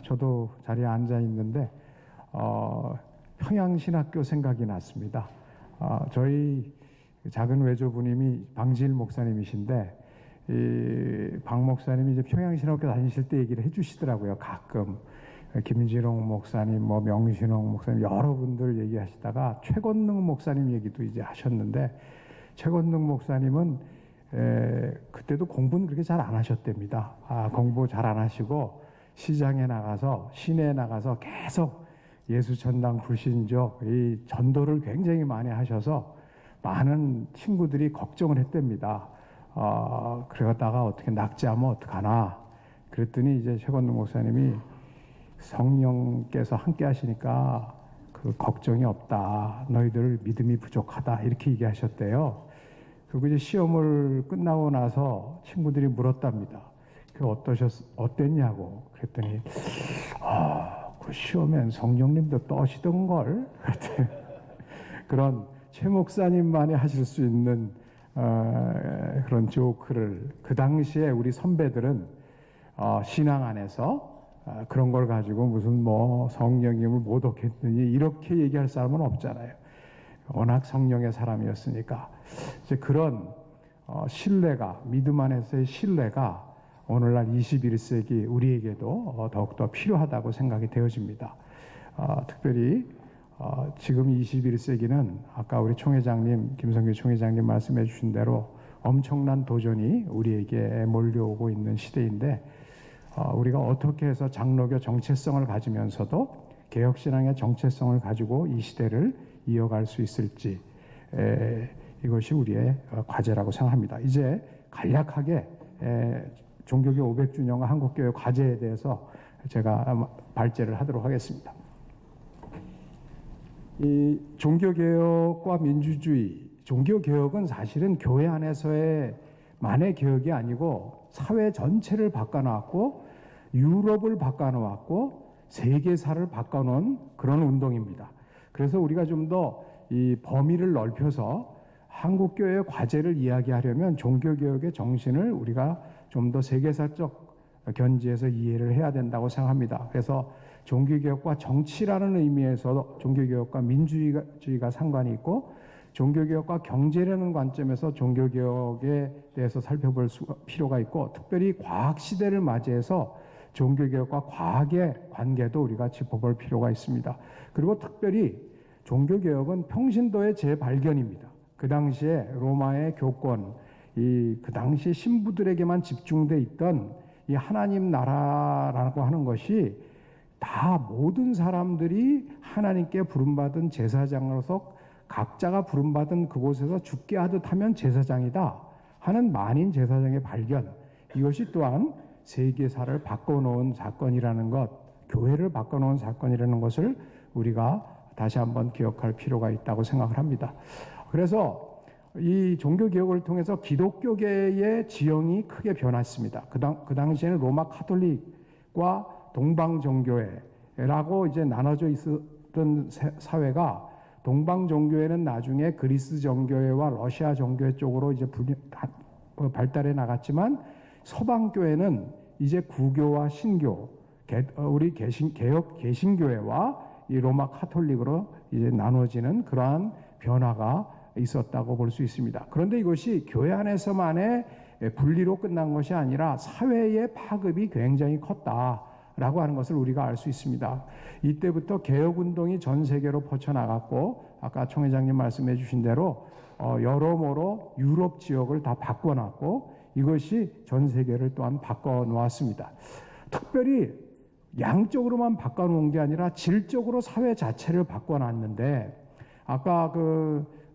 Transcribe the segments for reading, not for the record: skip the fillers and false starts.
저도 자리에 앉아 있는데 평양신학교 생각이 났습니다. 저희 작은 외조부님이 방지일 목사님이신데 방 목사님이 이제 평양신학교 다니실 때 얘기를 해주시더라고요. 가끔 김진홍 목사님, 명신홍 목사님 여러분들 얘기하시다가 최건능 목사님 얘기도 이제 하셨는데 최건능 목사님은 그때도 공부는 그렇게 잘 안 하셨답니다. 공부 잘 안 하시고 시장에 나가서 시내에 나가서 계속 예수전당 불신족 이 전도를 굉장히 많이 하셔서 많은 친구들이 걱정을 했답니다. 그러다가 어떻게 낙제하면 어떡하나 그랬더니 이제 최건능 목사님이 성령께서 함께 하시니까 그 걱정이 없다. 너희들 믿음이 부족하다. 이렇게 얘기하셨대요. 그리고 이제 시험을 끝나고 나서 친구들이 물었답니다. 그 어땠냐고. 그랬더니, 그 시험엔 성령님도 떠시던걸. 그런 최 목사님만이 하실 수 있는 그런 조크를 그 당시에 우리 선배들은 신앙 안에서 그런 걸 가지고 무슨 성령님을 못 얻겠느니 이렇게 얘기할 사람은 없잖아요. 워낙 성령의 사람이었으니까. 이제 그런 신뢰가, 믿음 안에서의 신뢰가 오늘날 21세기 우리에게도 더욱더 필요하다고 생각이 되어집니다. 특별히 지금 21세기는 아까 우리 총회장님, 김성규 총회장님 말씀해 주신 대로 엄청난 도전이 우리에게 몰려오고 있는 시대인데 우리가 어떻게 해서 장로교 정체성을 가지면서도 개혁신앙의 정체성을 가지고 이 시대를 이어갈 수 있을지 이것이 우리의 과제라고 생각합니다. 이제 간략하게 종교교 500주년과 한국교회 과제에 대해서 제가 발제를 하도록 하겠습니다. 이 종교개혁과 민주주의, 종교개혁은 사실은 교회 안에서의 만의 개혁이 아니고 사회 전체를 바꿔놨고 유럽을 바꿔놓았고 세계사를 바꿔놓은 그런 운동입니다. 그래서 우리가 좀 더 이 범위를 넓혀서 한국교회의 과제를 이야기하려면 종교개혁의 정신을 우리가 좀 더 세계사적 견지에서 이해를 해야 된다고 생각합니다. 그래서 종교개혁과 정치라는 의미에서 종교개혁과 민주주의가 상관이 있고 종교개혁과 경제라는 관점에서 종교개혁에 대해서 살펴볼 필요가 있고 특별히 과학시대를 맞이해서 종교개혁과 과학의 관계도 우리가 짚어볼 필요가 있습니다. 그리고 특별히 종교개혁은 평신도의 재발견입니다. 그 당시에 로마의 교권, 그 당시 신부들에게만 집중돼 있던 이 하나님 나라라고 하는 것이 다 모든 사람들이 하나님께 부름받은 제사장으로서 각자가 부름받은 그곳에서 죽게 하듯 하면 제사장이다 하는 만인 제사장의 발견, 이것이 또한 세계사를 바꿔놓은 사건이라는 것, 교회를 바꿔놓은 사건이라는 것을 우리가 다시 한번 기억할 필요가 있다고 생각을 합니다. 그래서 이 종교개혁을 통해서 기독교계의 지형이 크게 변했습니다. 그 당시에는 로마 카톨릭과 동방종교회라고 이제 나눠져 있었던 사회가 동방종교회는 나중에 그리스 정교회와 러시아 정교회 쪽으로 이제 발달해 나갔지만 서방교회는 이제 구교와 신교, 우리 개신교회와 이 로마 카톨릭으로 이제 나눠지는 그러한 변화가 있었다고 볼 수 있습니다. 그런데 이것이 교회 안에서만의 분리로 끝난 것이 아니라 사회의 파급이 굉장히 컸다라고 하는 것을 우리가 알 수 있습니다. 이때부터 개혁운동이 전 세계로 뻗쳐나갔고 아까 총회장님 말씀해 주신 대로 여러모로 유럽 지역을 다 바꿔놨고 이것이 전 세계를 또한 바꿔놓았습니다. 특별히 양적으로만 바꿔놓은 게 아니라 질적으로 사회 자체를 바꿔놨는데 아까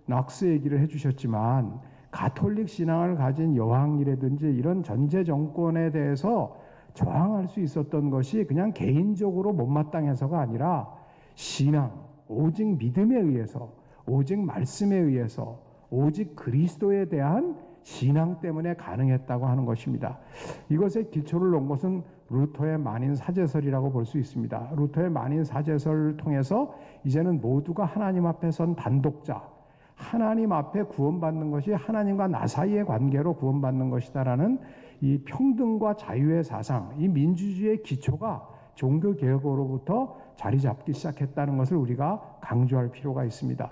넉스 얘기를 해주셨지만 가톨릭 신앙을 가진 여왕이라든지 이런 전제 정권에 대해서 저항할 수 있었던 것이 그냥 개인적으로 못마땅해서가 아니라 신앙, 오직 믿음에 의해서, 오직 말씀에 의해서, 오직 그리스도에 대한 신앙 때문에 가능했다고 하는 것입니다. 이것의 기초를 놓은 것은 루터의 만인 사제설이라고 볼 수 있습니다. 루터의 만인 사제설을 통해서 이제는 모두가 하나님 앞에 선 단독자, 하나님 앞에 구원받는 것이 하나님과 나 사이의 관계로 구원받는 것이다라는 이 평등과 자유의 사상, 이 민주주의의 기초가 종교개혁으로부터 자리 잡기 시작했다는 것을 우리가 강조할 필요가 있습니다.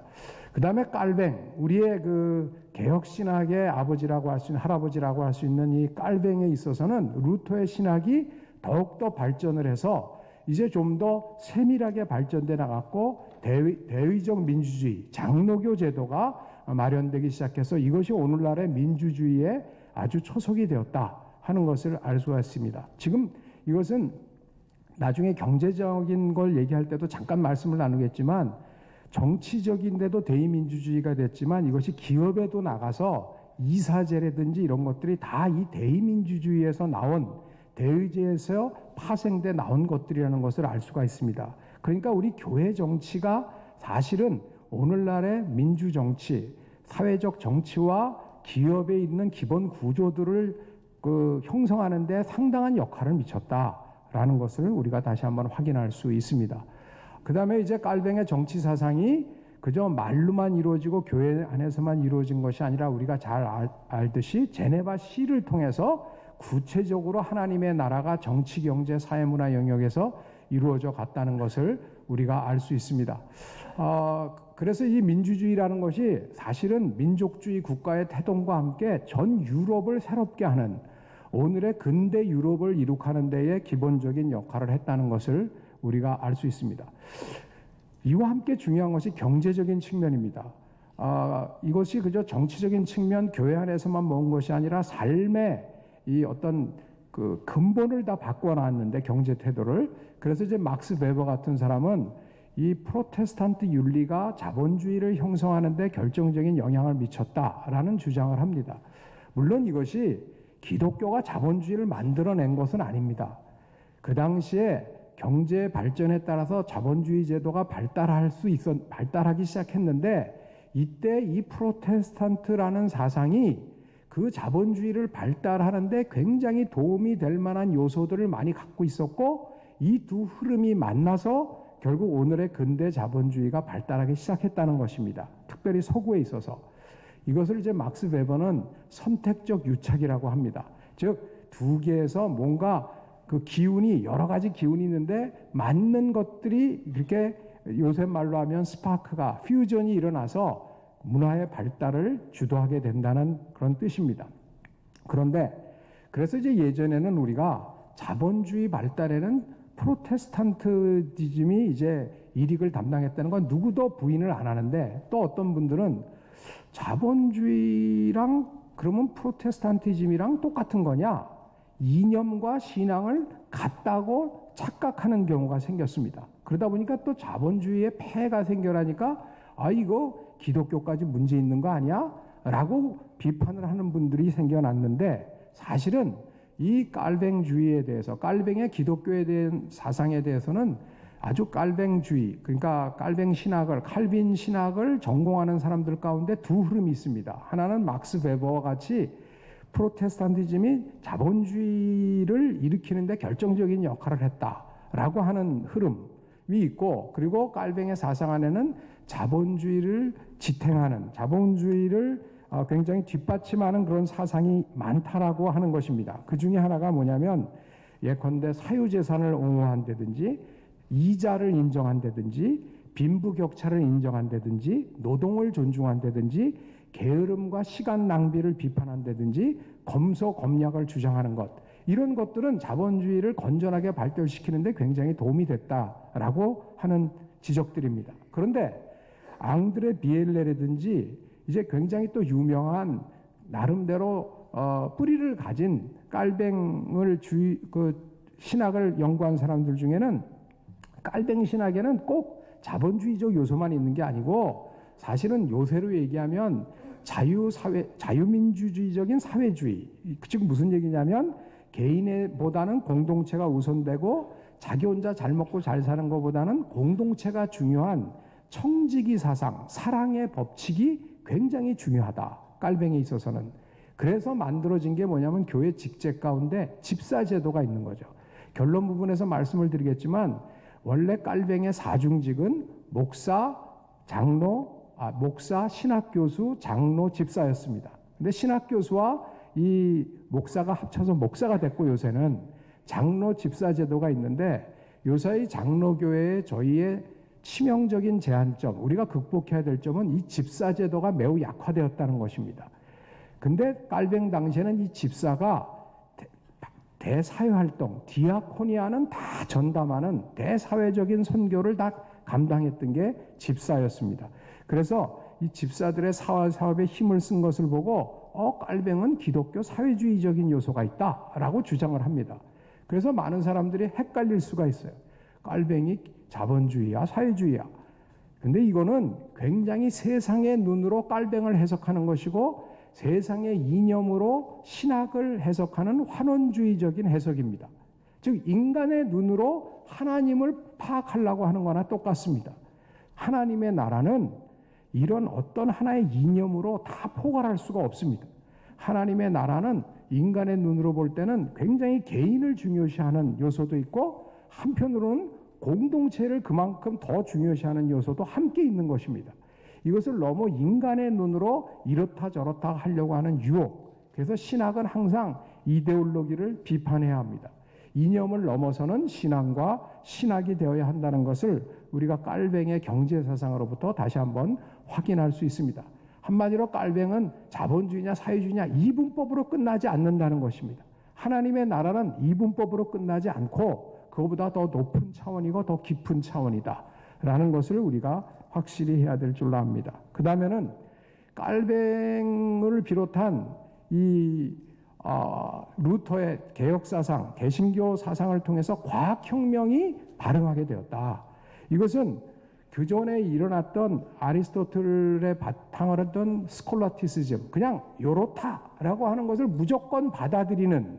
그 다음에 깔뱅, 우리의 그 개혁신학의 아버지라고 할 수 있는, 할아버지라고 할 수 있는 이 깔뱅에 있어서는 루터의 신학이 더욱더 발전을 해서 이제 좀 더 세밀하게 발전돼 나갔고 대의적 민주주의, 장로교 제도가 마련되기 시작해서 이것이 오늘날의 민주주의의 아주 초석이 되었다 하는 것을 알 수가 있습니다. 지금 이것은 나중에 경제적인 걸 얘기할 때도 잠깐 말씀을 나누겠지만 정치적인데도 대의민주주의가 됐지만 이것이 기업에도 나가서 이사제라든지 이런 것들이 다 이 대의민주주의에서 나온 대의제에서 파생돼 나온 것들이라는 것을 알 수가 있습니다. 그러니까 우리 교회 정치가 사실은 오늘날의 민주정치, 사회적 정치와 기업에 있는 기본 구조들을 형성하는 데 상당한 역할을 미쳤다라는 것을 우리가 다시 한번 확인할 수 있습니다. 그 다음에 이제 깔뱅의 정치 사상이 그저 말로만 이루어지고 교회 안에서만 이루어진 것이 아니라 우리가 잘 알듯이 제네바 시를 통해서 구체적으로 하나님의 나라가 정치, 경제, 사회, 문화 영역에서 이루어져 갔다는 것을 우리가 알 수 있습니다. 그래서 이 민주주의라는 것이 사실은 민족주의 국가의 태동과 함께 전 유럽을 새롭게 하는 오늘의 근대 유럽을 이룩하는 데에 기본적인 역할을 했다는 것을 우리가 알 수 있습니다. 이와 함께 중요한 것이 경제적인 측면입니다. 이것이 그저 정치적인 측면, 교회 안에서만 모은 것이 아니라 삶의 이 어떤 그 근본을 다 바꿔놨는데 경제 태도를. 그래서 이제 막스 베버 같은 사람은 이 프로테스탄트 윤리가 자본주의를 형성하는 데 결정적인 영향을 미쳤다라는 주장을 합니다. 물론 이것이 기독교가 자본주의를 만들어낸 것은 아닙니다. 그 당시에 경제 발전에 따라서 자본주의 제도가 발달하기 시작했는데 이때 이 프로테스탄트라는 사상이 그 자본주의를 발달하는데 굉장히 도움이 될 만한 요소들을 많이 갖고 있었고 이 두 흐름이 만나서 결국 오늘의 근대 자본주의가 발달하기 시작했다는 것입니다. 특별히 서구에 있어서. 이것을 이제 막스 베버는 선택적 유착이라고 합니다. 즉 두 개에서 뭔가 그 기운이 여러 가지 기운이 있는데 맞는 것들이 이렇게 요새 말로 하면 스파크가 퓨전이 일어나서 문화의 발달을 주도하게 된다는 그런 뜻입니다. 그런데 그래서 이제 예전에는 우리가 자본주의 발달에는 프로테스탄티즘이 이제 일익을 담당했다는 건 누구도 부인을 안 하는데 또 어떤 분들은 자본주의랑 그러면 프로테스탄티즘이랑 똑같은 거냐? 이념과 신앙을 같다고 착각하는 경우가 생겼습니다. 그러다 보니까 또 자본주의의 폐해가 생겨나니까 이거 기독교까지 문제 있는 거 아니야? 라고 비판을 하는 분들이 생겨났는데 사실은 이 깔뱅주의에 대해서 깔뱅의 기독교에 대한 사상에 대해서는 아주 깔뱅주의, 그러니까 깔뱅 신학을, 칼빈 신학을 전공하는 사람들 가운데 두 흐름이 있습니다. 하나는 막스 베버와 같이 프로테스탄티즘이 자본주의를 일으키는데 결정적인 역할을 했다라고 하는 흐름이 있고, 그리고 깔뱅의 사상 안에는 자본주의를 지탱하는, 자본주의를 굉장히 뒷받침하는 그런 사상이 많다라고 하는 것입니다. 그 중에 하나가 뭐냐면 예컨대 사유재산을 옹호한다든지 이자를 인정한다든지 빈부격차를 인정한다든지 노동을 존중한다든지 게으름과 시간 낭비를 비판한다든지 검소검약을 주장하는 것, 이런 것들은 자본주의를 건전하게 발달시키는데 굉장히 도움이 됐다라고 하는 지적들입니다. 그런데 앙드레 비엘레라든지 이제 굉장히 또 유명한 나름대로 뿌리를 가진 깔뱅을 신학을 연구한 사람들 중에는 깔뱅 신학에는 꼭 자본주의적 요소만 있는 게 아니고 사실은 요새로 얘기하면 자유민주주의적인 사회주의, 즉 무슨 얘기냐면 개인보다는 공동체가 우선되고 자기 혼자 잘 먹고 잘 사는 것보다는 공동체가 중요한 청지기 사상, 사랑의 법칙이 굉장히 중요하다. 깔뱅에 있어서는. 그래서 만들어진 게 뭐냐면 교회 직책 가운데 집사제도가 있는 거죠. 결론 부분에서 말씀을 드리겠지만 원래 깔뱅의 사중직은 목사, 신학교수, 장로, 집사였습니다. 근데 신학교수와 이 목사가 합쳐서 목사가 됐고 요새는 장로 집사 제도가 있는데 요사이 장로교회의 저희의 치명적인 제한점, 우리가 극복해야 될 점은 이 집사제도가 매우 약화되었다는 것입니다. 근데 깔뱅 당시에는 이 집사가 대사회활동, 디아코니아는 다 전담하는 대사회적인 선교를 다 감당했던 게 집사였습니다. 그래서 이 집사들의 사업에 힘을 쓴 것을 보고 깔뱅은 기독교 사회주의적인 요소가 있다라고 주장을 합니다. 그래서 많은 사람들이 헷갈릴 수가 있어요. 깔뱅이 자본주의야 사회주의야. 근데 이거는 굉장히 세상의 눈으로 깔뱅을 해석하는 것이고 세상의 이념으로 신학을 해석하는 환원주의적인 해석입니다. 즉 인간의 눈으로 하나님을 파악하려고 하는 거나 똑같습니다. 하나님의 나라는 이런 어떤 하나의 이념으로 다 포괄할 수가 없습니다. 하나님의 나라는 인간의 눈으로 볼 때는 굉장히 개인을 중요시하는 요소도 있고 한편으로는 공동체를 그만큼 더 중요시하는 요소도 함께 있는 것입니다. 이것을 너무 인간의 눈으로 이렇다 저렇다 하려고 하는 유혹. 그래서 신학은 항상 이데올로기를 비판해야 합니다. 이념을 넘어서는 신앙과 신학이 되어야 한다는 것을 우리가 깔뱅의 경제사상으로부터 다시 한번 확인할 수 있습니다. 한마디로 깔뱅은 자본주의냐 사회주의냐 이분법으로 끝나지 않는다는 것입니다. 하나님의 나라는 이분법으로 끝나지 않고 그거보다 더 높은 차원이고 더 깊은 차원이다 라는 것을 우리가 확실히 해야 될 줄로 압니다. 그 다음에는 깔뱅을 비롯한 이 루터의 개혁사상, 개신교 사상을 통해서 과학혁명이 발흥하게 되었다. 이것은 그전에 일어났던 아리스토텔의 바탕을 했던 스콜라티시즘, 그냥 요렇다라고 하는 것을 무조건 받아들이는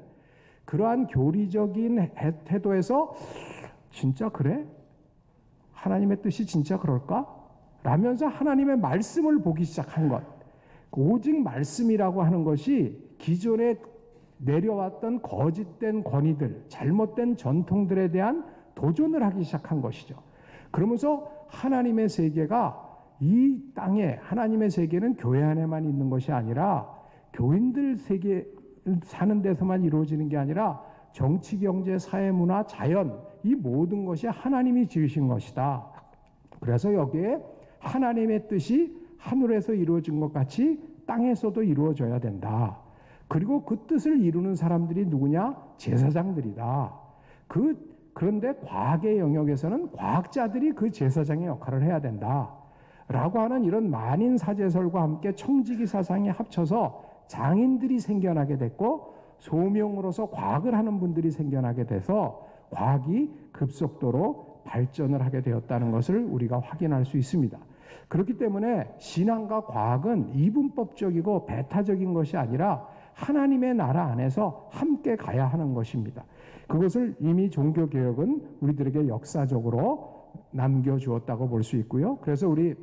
그러한 교리적인 태도에서 진짜 그래? 하나님의 뜻이 진짜 그럴까? 라면서 하나님의 말씀을 보기 시작한 것. 오직 말씀이라고 하는 것이 기존에 내려왔던 거짓된 권위들, 잘못된 전통들에 대한 도전을 하기 시작한 것이죠. 그러면서 하나님의 세계가 이 땅에 하나님의 세계는 교회 안에만 있는 것이 아니라 교인들 세계 사는 데서만 이루어지는 게 아니라 정치, 경제, 사회, 문화, 자연 이 모든 것이 하나님이 지으신 것이다. 그래서 여기에 하나님의 뜻이 하늘에서 이루어진 것 같이 땅에서도 이루어져야 된다. 그리고 그 뜻을 이루는 사람들이 누구냐? 제사장들이다. 그런데 과학의 영역에서는 과학자들이 그 제사장의 역할을 해야 된다. 라고 하는 이런 만인 사제설과 함께 청지기 사상이 합쳐서 장인들이 생겨나게 됐고 소명으로서 과학을 하는 분들이 생겨나게 돼서 과학이 급속도로 발전을 하게 되었다는 것을 우리가 확인할 수 있습니다. 그렇기 때문에 신앙과 과학은 이분법적이고 배타적인 것이 아니라 하나님의 나라 안에서 함께 가야 하는 것입니다. 그것을 이미 종교개혁은 우리들에게 역사적으로 남겨주었다고 볼 수 있고요. 그래서 우리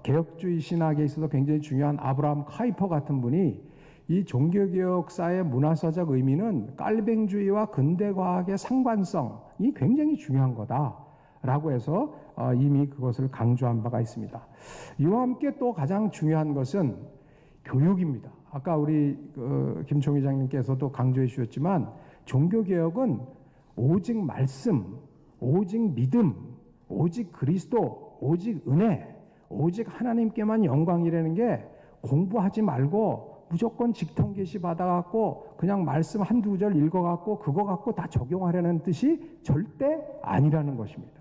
개혁주의 신학에 있어서 굉장히 중요한 아브라함 카이퍼 같은 분이 이 종교개혁사의 문화사적 의미는 깔뱅주의와 근대과학의 상관성이 굉장히 중요한 거다라고 해서 이미 그것을 강조한 바가 있습니다. 이와 함께 또 가장 중요한 것은 교육입니다. 아까 우리 김총희 장님께서도 강조해 주셨지만 종교개혁은 오직 말씀, 오직 믿음, 오직 그리스도, 오직 은혜, 오직 하나님께만 영광이라는 게 공부하지 말고 무조건 직통계시 받아갖고 그냥 말씀 한두 구절 읽어갖고 그거 갖고 다 적용하려는 뜻이 절대 아니라는 것입니다.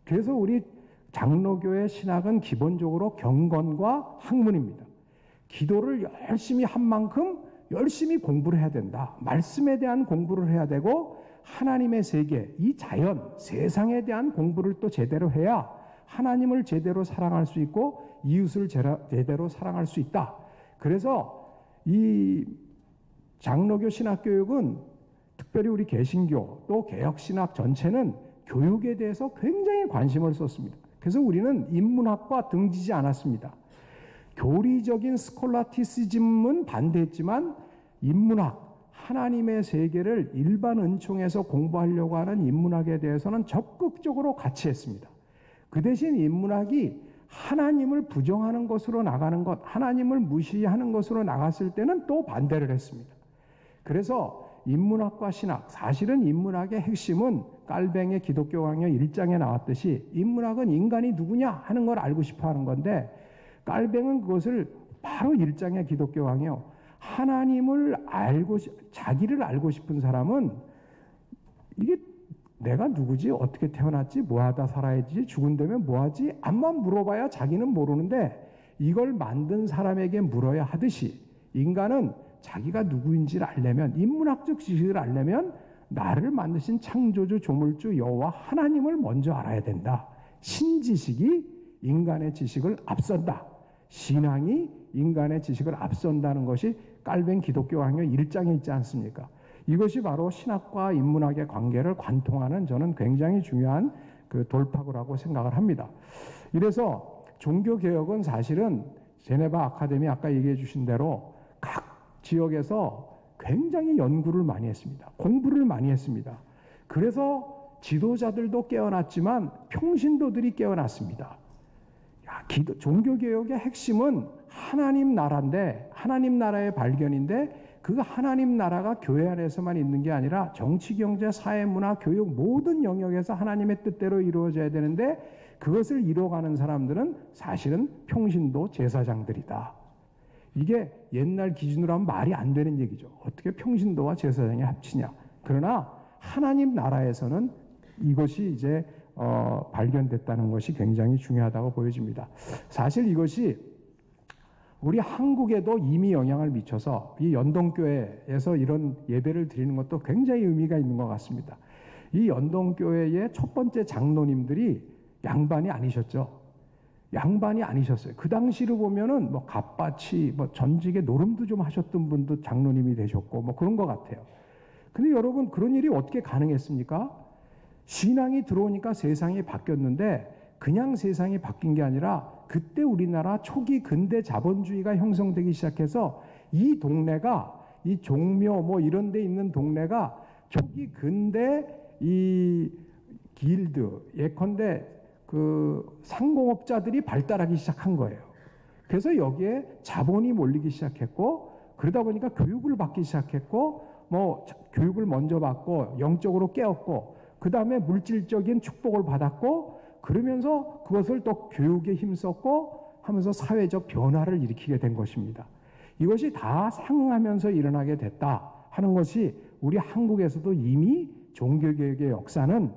그래서 우리 장로교의 신학은 기본적으로 경건과 학문입니다. 기도를 열심히 한 만큼 열심히 공부를 해야 된다. 말씀에 대한 공부를 해야 되고 하나님의 세계, 이 자연, 세상에 대한 공부를 또 제대로 해야 하나님을 제대로 사랑할 수 있고 이웃을 제대로 사랑할 수 있다. 그래서 이 장로교 신학교육은 특별히 우리 개신교 또 개혁신학 전체는 교육에 대해서 굉장히 관심을 썼습니다. 그래서 우리는 인문학과 등지지 않았습니다. 교리적인 스콜라티시즘은 반대했지만 인문학, 하나님의 세계를 일반 은총에서 공부하려고 하는 인문학에 대해서는 적극적으로 같이 했습니다. 그 대신 인문학이 하나님을 부정하는 것으로 나가는 것, 하나님을 무시하는 것으로 나갔을 때는 또 반대를 했습니다. 그래서 인문학과 신학, 사실은 인문학의 핵심은 깔뱅의 기독교 강요 1장에 나왔듯이 인문학은 인간이 누구냐 하는 걸 알고 싶어 하는 건데, 깔뱅은 그것을 바로 1장의 기독교 강요, 하나님을 알고, 자기를 알고 싶은 사람은 이게 내가 누구지? 어떻게 태어났지? 뭐 하다 살아야지? 죽은 다음에 뭐 하지? 암만 물어봐야 자기는 모르는데, 이걸 만든 사람에게 물어야 하듯이 인간은 자기가 누구인지를 알려면, 인문학적 지식을 알려면 나를 만드신 창조주 조물주 여호와 하나님을 먼저 알아야 된다. 신지식이 인간의 지식을 앞선다. 신앙이 인간의 지식을 앞선다는 것이 깔뱅 기독교 강요 1장에 있지 않습니까? 이것이 바로 신학과 인문학의 관계를 관통하는, 저는 굉장히 중요한 그 돌파구라고 생각을 합니다. 이래서 종교개혁은 사실은 제네바 아카데미 아까 얘기해 주신 대로 각 지역에서 굉장히 연구를 많이 했습니다. 공부를 많이 했습니다. 그래서 지도자들도 깨어났지만 평신도들이 깨어났습니다. 종교개혁의 핵심은 하나님 나라인데, 하나님 나라의 발견인데, 그 하나님 나라가 교회 안에서만 있는 게 아니라 정치, 경제, 사회, 문화, 교육 모든 영역에서 하나님의 뜻대로 이루어져야 되는데, 그것을 이루어가는 사람들은 사실은 평신도 제사장들이다. 이게 옛날 기준으로 하면 말이 안 되는 얘기죠. 어떻게 평신도와 제사장이 합치냐. 그러나 하나님 나라에서는 이것이 이제 발견됐다는 것이 굉장히 중요하다고 보여집니다. 사실 이것이 우리 한국에도 이미 영향을 미쳐서 이 연동교회에서 이런 예배를 드리는 것도 굉장히 의미가 있는 것 같습니다. 이 연동교회의 첫 번째 장로님들이 양반이 아니셨죠. 양반이 아니셨어요. 그 당시로 보면은 뭐 갑밭이 뭐 전직에 노름도 좀 하셨던 분도 장로님이 되셨고 뭐 그런 것 같아요. 근데 여러분, 그런 일이 어떻게 가능했습니까? 신앙이 들어오니까 세상이 바뀌었는데, 그냥 세상이 바뀐 게 아니라 그때 우리나라 초기 근대 자본주의가 형성되기 시작해서 이 동네가, 이 종묘 뭐 이런 데 있는 동네가 초기 근대 이 길드, 예컨대 그 상공업자들이 발달하기 시작한 거예요. 그래서 여기에 자본이 몰리기 시작했고, 그러다 보니까 교육을 받기 시작했고, 뭐 교육을 먼저 받고 영적으로 깨었고, 그 다음에 물질적인 축복을 받았고, 그러면서 그것을 또 교육에 힘썼고 하면서 사회적 변화를 일으키게 된 것입니다. 이것이 다 상응하면서 일어나게 됐다 하는 것이 우리 한국에서도 이미 종교개혁의 역사는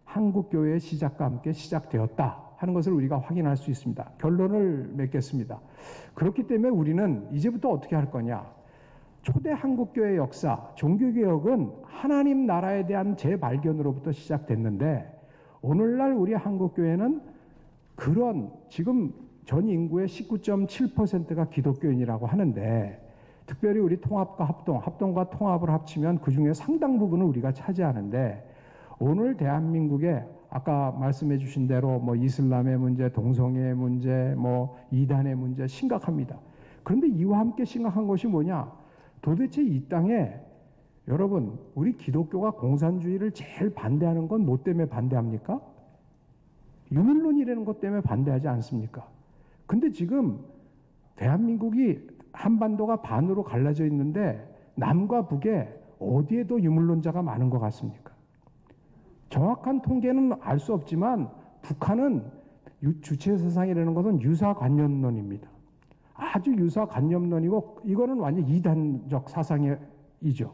한국교회의 시작과 함께 시작되었다 하는 것을 우리가 확인할 수 있습니다. 결론을 맺겠습니다. 그렇기 때문에 우리는 이제부터 어떻게 할 거냐. 초대 한국교회 역사, 종교개혁은 하나님 나라에 대한 재발견으로부터 시작됐는데, 오늘날 우리 한국교회는 그런, 지금 전 인구의 19.7%가 기독교인이라고 하는데, 특별히 우리 통합과 합동과 통합을 합치면 그 중에 상당 부분을 우리가 차지하는데, 오늘 대한민국에 아까 말씀해 주신 대로 뭐 이슬람의 문제, 동성애의 문제, 뭐 이단의 문제 심각합니다. 그런데 이와 함께 심각한 것이 뭐냐? 도대체 이 땅에 여러분, 우리 기독교가 공산주의를 제일 반대하는 건 뭐 때문에 반대합니까? 유물론이라는 것 때문에 반대하지 않습니까? 근데 지금 대한민국이 한반도가 반으로 갈라져 있는데 남과 북에 어디에도 유물론자가 많은 것 같습니까? 정확한 통계는 알 수 없지만 북한은 주체사상이라는 것은 유사관념론입니다. 아주 유사관념론이고 이거는 완전 이단적 사상이죠.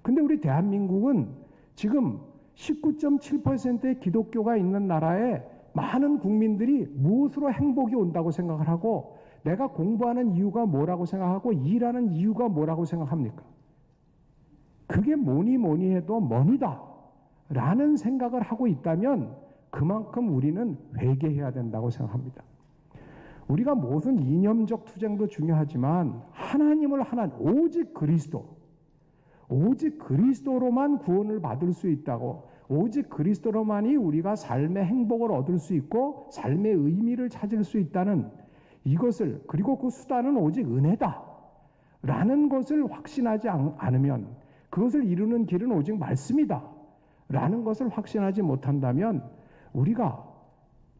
근데 우리 대한민국은 지금 19.7%의 기독교가 있는 나라에 많은 국민들이 무엇으로 행복이 온다고 생각을 하고, 내가 공부하는 이유가 뭐라고 생각하고 일하는 이유가 뭐라고 생각합니까? 그게 뭐니 해도 money다 라는 생각을 하고 있다면 그만큼 우리는 회개해야 된다고 생각합니다. 우리가 무슨 이념적 투쟁도 중요하지만 하나님을 오직 그리스도로만 구원을 받을 수 있다고, 오직 그리스도로만이 우리가 삶의 행복을 얻을 수 있고 삶의 의미를 찾을 수 있다는 이것을, 그리고 그 수단은 오직 은혜다 라는 것을 확신하지 않으면, 그것을 이루는 길은 오직 말씀이다 라는 것을 확신하지 못한다면 우리가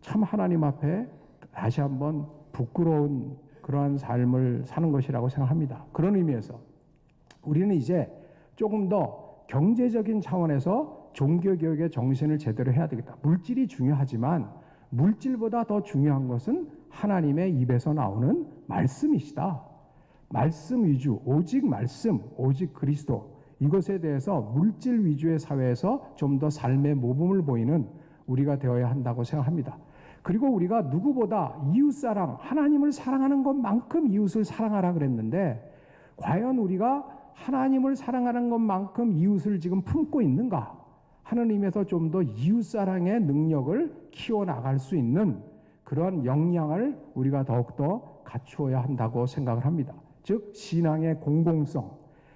참 하나님 앞에 다시 한번 부끄러운 그러한 삶을 사는 것이라고 생각합니다. 그런 의미에서 우리는 이제 조금 더 경제적인 차원에서 종교개혁의 정신을 제대로 해야 되겠다. 물질이 중요하지만 물질보다 더 중요한 것은 하나님의 입에서 나오는 말씀이시다. 말씀 위주, 오직 말씀, 오직 그리스도. 이것에 대해서 물질 위주의 사회에서 좀 더 삶의 모범을 보이는 우리가 되어야 한다고 생각합니다. 그리고 우리가 누구보다 이웃사랑, 하나님을 사랑하는 것만큼 이웃을 사랑하라 그랬는데 과연 우리가 하나님을 사랑하는 것만큼 이웃을 지금 품고 있는가 하는 의미에서 좀 더 이웃사랑의 능력을 키워나갈 수 있는 그런 역량을 우리가 더욱더 갖추어야 한다고 생각을 합니다. 즉 신앙의 공공성,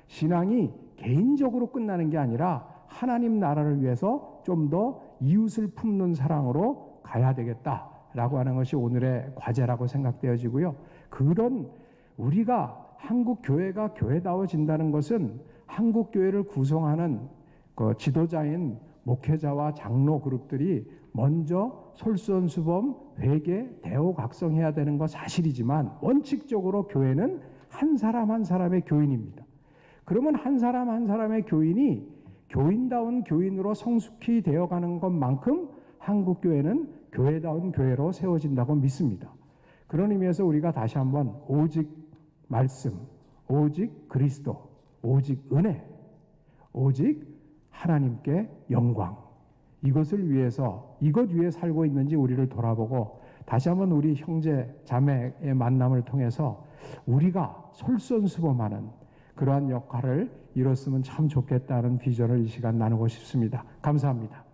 신앙이 개인적으로 끝나는 게 아니라 하나님 나라를 위해서 좀 더 이웃을 품는 사랑으로 가야 되겠다라고 하는 것이 오늘의 과제라고 생각되어지고요. 그런 우리가 한국 교회가 교회다워진다는 것은 한국 교회를 구성하는 그 지도자인 목회자와 장로 그룹들이 먼저 솔선수범, 회개, 대오각성해야 되는 것 사실이지만 원칙적으로 교회는 한 사람 한 사람의 교인입니다. 그러면 한 사람 한 사람의 교인이 교인다운 교인으로 성숙히 되어가는 것만큼 한국 교회는 교회다운 교회로 세워진다고 믿습니다. 그런 의미에서 우리가 다시 한번 오직 말씀, 오직 그리스도, 오직 은혜, 오직 하나님께 영광, 이것을 위해서 이것 위에 살고 있는지 우리를 돌아보고 다시 한번 우리 형제 자매의 만남을 통해서 우리가 솔선수범하는 그러한 역할을 이뤘으면 참 좋겠다는 비전을 이 시간 나누고 싶습니다. 감사합니다.